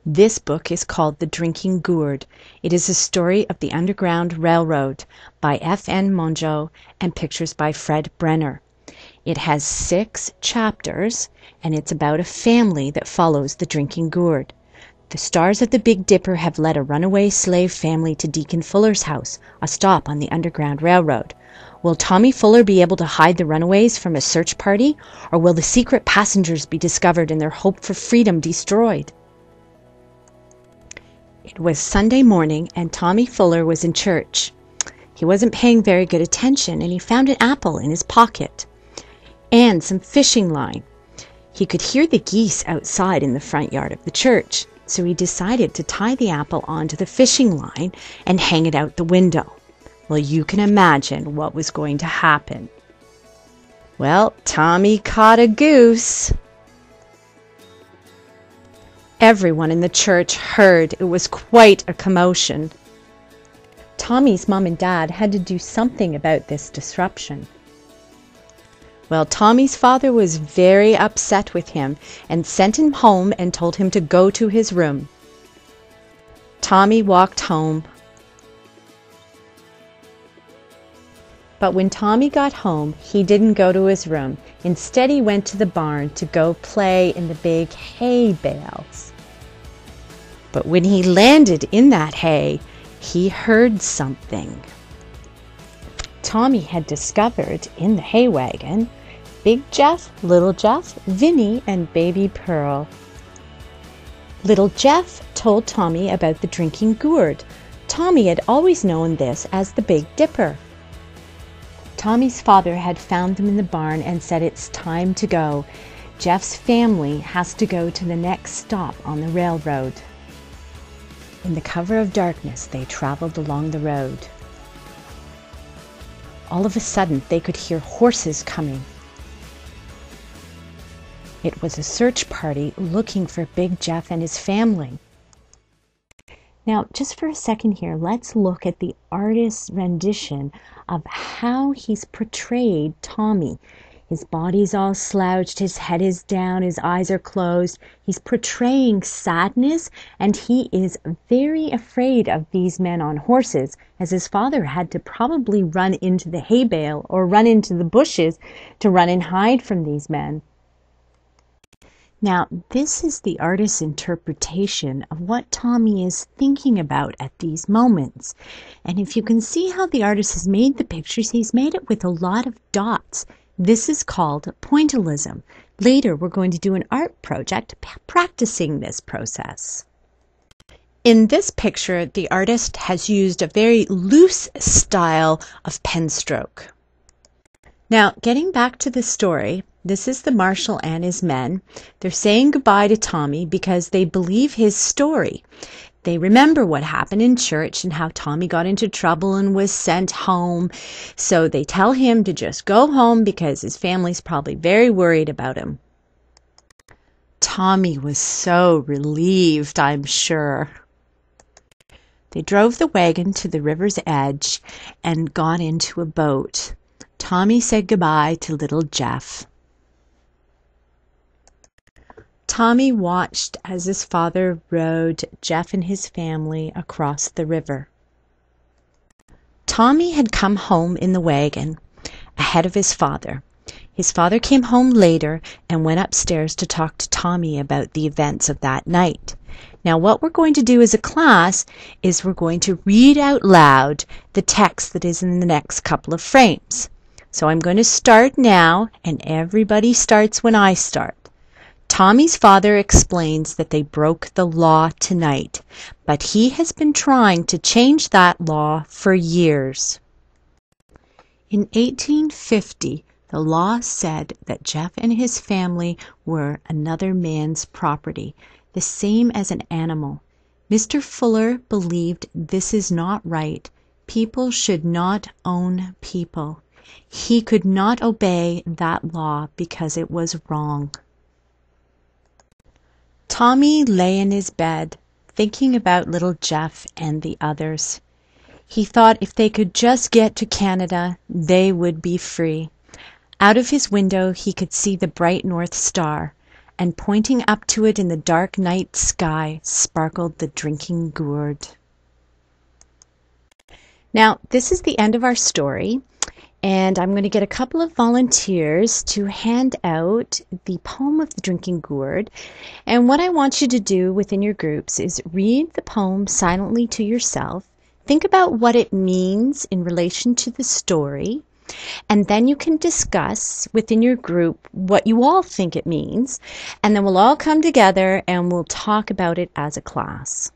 This book is called The Drinking Gourd. It is a story of the Underground Railroad by F.N. Mongeau and pictures by Fred Brenner. It has 6 chapters, and it's about a family that follows the Drinking Gourd. The stars of the Big Dipper have led a runaway slave family to Deacon Fuller's house, a stop on the Underground Railroad. Will Tommy Fuller be able to hide the runaways from a search party, or will the secret passengers be discovered and their hope for freedom destroyed? It was Sunday morning, and Tommy Fuller was in church. He wasn't paying very good attention, and he found an apple in his pocket and some fishing line. He could hear the geese outside in the front yard of the church, so he decided to tie the apple onto the fishing line and hang it out the window. Well, you can imagine what was going to happen. Well, Tommy caught a goose. Everyone in the church heard. It was quite a commotion. Tommy's mom and dad had to do something about this disruption. Well, Tommy's father was very upset with him and sent him home and told him to go to his room. Tommy walked home. But when Tommy got home, he didn't go to his room. Instead, he went to the barn to go play in the big hay bales. But when he landed in that hay, he heard something. Tommy had discovered in the hay wagon Big Jeff, Little Jeff, Vinny, and Baby Pearl. Little Jeff told Tommy about the Drinking Gourd. Tommy had always known this as the Big Dipper. Tommy's father had found them in the barn and said it's time to go. Jeff's family has to go to the next stop on the railroad. In the cover of darkness, they traveled along the road. All of a sudden, they could hear horses coming. It was a search party looking for Big Jeff and his family. Now, just for a second here, let's look at the artist's rendition of how he's portrayed Tommy. His body's all slouched, his head is down, his eyes are closed. He's portraying sadness, and he is very afraid of these men on horses, as his father had to probably run into the hay bale or run into the bushes to run and hide from these men. Now, this is the artist's interpretation of what Tommy is thinking about at these moments. And if you can see how the artist has made the pictures, he's made it with a lot of dots. This is called pointillism. Later, we're going to do an art project practicing this process. In this picture, the artist has used a very loose style of pen stroke. Now, getting back to the story, this is the marshal and his men. They're saying goodbye to Tommy because they believe his story. They remember what happened in church and how Tommy got into trouble and was sent home. So they tell him to just go home because his family's probably very worried about him. Tommy was so relieved, I'm sure. They drove the wagon to the river's edge and got into a boat. Tommy said goodbye to little Jeff. Tommy watched as his father rowed Jeff and his family across the river. Tommy had come home in the wagon ahead of his father. His father came home later and went upstairs to talk to Tommy about the events of that night. Now, what we're going to do as a class is we're going to read out loud the text that is in the next couple of frames. So I'm going to start now, and everybody starts when I start. Tommy's father explains that they broke the law tonight, but he has been trying to change that law for years. In 1850, the law said that Jeff and his family were another man's property, the same as an animal. Mr. Fuller believed this is not right. People should not own people. He could not obey that law because it was wrong. Tommy lay in his bed, thinking about little Jeff and the others. He thought if they could just get to Canada, they would be free. Out of his window, he could see the bright North Star. and pointing up to it in the dark night sky sparkled the drinking gourd. Now, this is the end of our story, and I'm going to get a couple of volunteers to hand out the poem of the Drinking Gourd. And what I want you to do within your groups is read the poem silently to yourself, think about what it means in relation to the story, and then you can discuss within your group what you all think it means, and then we'll all come together and we'll talk about it as a class.